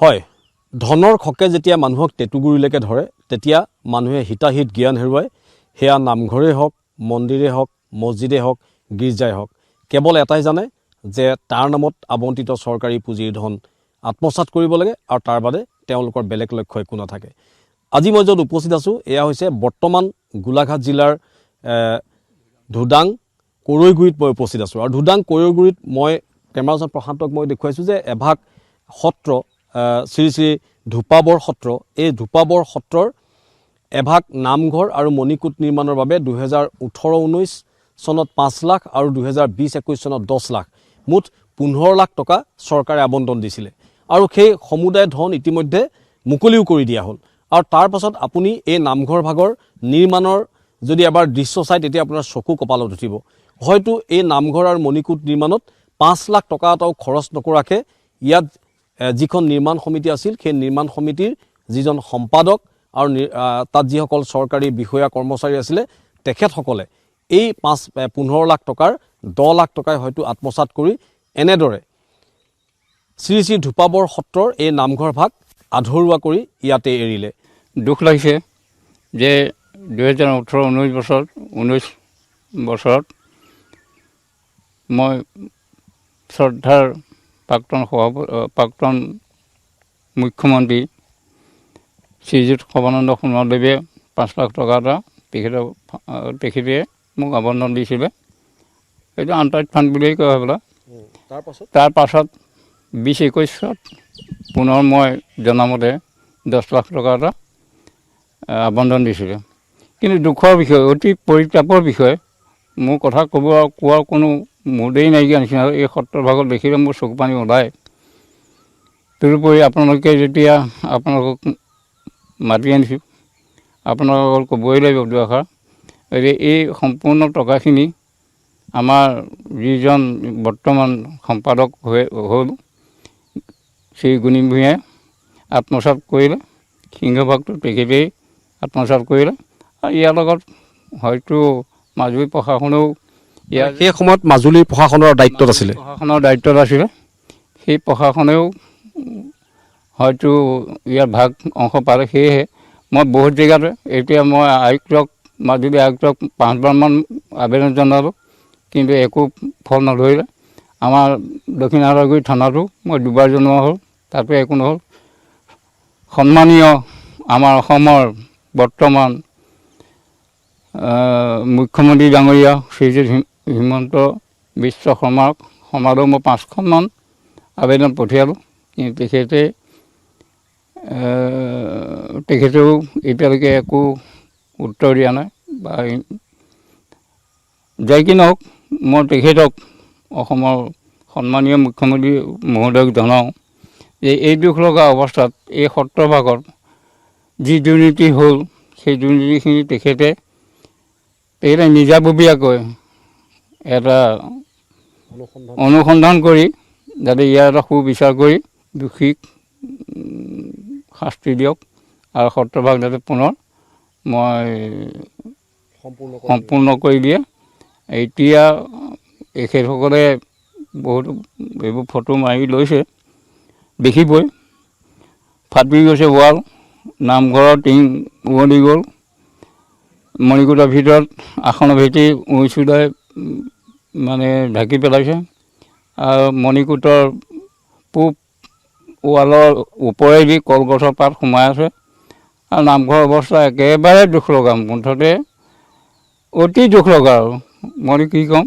হয়, ধনৰ খকে যেতিয়া মানুহক টেটুগুৰিলৈকে ধৰে তেতিয়া মানুহে হিতাহিত জ্ঞান হেৰুৱায়। সেয়া নামঘৰেই হওক, মন্দিৰেই হওক, মছজিদেই হওক, গীৰ্জাই হওক, কেৱল এটাই জানে যে তাৰ নামত আবণ্টিত চৰকাৰী পুঁজিৰ ধন আত্মসাৎ কৰিব লাগে আৰু তাৰ বাদে তেওঁলোকৰ বেলেগ লক্ষ্য একো নাথাকে। আজি মই য'ত উপস্থিত আছোঁ এয়া হৈছে বৰ্তমান গোলাঘাট জিলাৰ ধুডাং কৈৰৈগুৰিত মই উপস্থিত আছোঁ। আৰু ধুডাং কৈৰৈগুৰিত মই কেমেৰাজন প্ৰশান্তক মই দেখুৱাইছোঁ যে এভাগ সত্ৰ, শ্ৰী শ্ৰী ধূপাবৰ সত্ৰ, এই ধূপাবৰ সত্ৰৰ এভাগ নামঘৰ আৰু মণিকূট নিৰ্মাণৰ বাবে 2018-19 চনত 5 লাখ আৰু 2020-21 চনত 10 লাখ, মুঠ 15 লাখ টকা চৰকাৰে আবণ্টন দিছিলে। আৰু সেই সমুদায় ধন ইতিমধ্যে মুকলিও কৰি দিয়া হ'ল। আৰু তাৰ পাছত আপুনি এই নামঘৰ ভাগৰ নিৰ্মাণৰ যদি এবাৰ দৃশ্য চাই তেতিয়া আপোনাৰ চকু কপালত উঠিব। হয়তো এই নামঘৰ আৰু মণিকূট নিৰ্মাণত 5 লাখ টকা এটাও খৰচ নকৰাকৈ ইয়াত যিখন নিৰ্মাণ সমিতি আছিল সেই নিৰ্মাণ সমিতিৰ যিজন সম্পাদক আৰু তাত যিসকল চৰকাৰী বিষয়া কৰ্মচাৰী আছিলে তেখেতসকলে এই 15 লাখ টকাৰ 10 লাখ টকাই হয়তো আত্মসাৎ কৰি এনেদৰে শ্ৰী শ্ৰী ধূপাবৰ সত্ৰৰ এই নামঘৰ ভাগ আধৰুৱা কৰি ইয়াতে এৰিলে। দুখ লাগিছে যে 2018-19 বছৰত মই শ্ৰদ্ধাৰ প্ৰাক্তন মুখ্যমন্ত্ৰী শ্ৰীযুত সৰ্বানন্দ সোণোৱালদেৱে 5 লাখ টকা এটা তেখেতে মোক আবণ্টন দিছিলে। এইটো আন্তঃ ফাণ্ড বুলিয়েই কোৱা হ'বলা। তাৰ পাছত 2021 পুনৰ মই জনামতে 10 লাখ টকা এটা আবণ্টন দিছিলে। কিন্তু দুখৰ বিষয়, অতি পৰিতাপৰ বিষয়, মোৰ কথা কোৱাৰ কোনো মুদেই নাইকিয়া নিচিনা। এই সত্ৰৰ ভাগত দেখিলে মোৰ চকু পানী ওলায়। তদুপৰি আপোনালোকে যেতিয়া আপোনালোকক মাতি আনিছোঁ, আপোনালোকক ক'বই লাগিব দুআষাৰ যে এই সম্পূৰ্ণ টকাখিনি আমাৰ যিজন বৰ্তমান সম্পাদক হ'ল শ্ৰী গুণী ভূঞাই আত্মসাৎ কৰিলে। সিংহভাগটো তেখেতেই আত্মসাৎ কৰিলে। আৰু ইয়াৰ লগত হয়তো মাজুলী প্ৰশাসনেও সেই সময়ত মাজুলীৰ প্ৰশাসনৰ দায়িত্বত আছিলে। সেই প্ৰশাসনেও হয়তো ইয়াৰ ভাগ অংশ পালে। সেয়েহে মই বহুত জেগাতে এতিয়া মই মাজুলী আয়ুক্তক 5বাৰমান আবেদন জনালোঁ, কিন্তু একো ফল নধৰিলে। আমাৰ দক্ষিণ আদালগুৰি থানাতো মই 2বাৰ জনোৱা হ'ল, তাতো একো নহ'ল। সন্মানীয় আমাৰ অসমৰ বৰ্তমান মুখ্যমন্ত্ৰী ডাঙৰীয়া শ্ৰীযুত হিমন্ত বিশ্ব শৰ্মাক সমাদৰ মই 5খনমান আবেদন পঠিয়ালোঁ, কিন্তু তেখেতেও এতিয়ালৈকে একো উত্তৰ দিয়া নাই। বা যাই কি নহওক, মই তেখেতক অসমৰ সন্মানীয় মুখ্যমন্ত্ৰী মহোদয়ক জনাওঁ যে এই দুখ লগা অৱস্থাত এই সত্ৰভাগত যি দুৰ্নীতি হ'ল সেই দুৰ্নীতিখিনি তেখেতে নিজাববীয়াকৈ এটা অনুসন্ধান কৰি যাতে ইয়াৰ এটা সুবিচাৰ কৰি দোষীক শাস্তি দিয়ক আৰু সত্ৰভাগ যাতে পুনৰ সম্পূৰ্ণ কৰি দিয়ে। এতিয়া এখেতসকলে বহুতো এইবোৰ ফটো মাৰি লৈছে, দেখিবই। ফাটি গৈছে ৱাল, নামঘৰৰ টিং উৱলি গ'ল, মণিকূটৰ ভিতৰত আসনৰ ভেটি উঁচুদাই মানে ঢাকি পেলাইছে। আৰু মণিকূটৰ পূব ৱালৰ ওপৰেদি কলগছৰ পাত সোমাই আছে। আৰু নামঘৰৰ অৱস্থা একেবাৰে দুখ লগা, মুঠতে অতি দুখ লগা। আৰু মই কি ক'ম।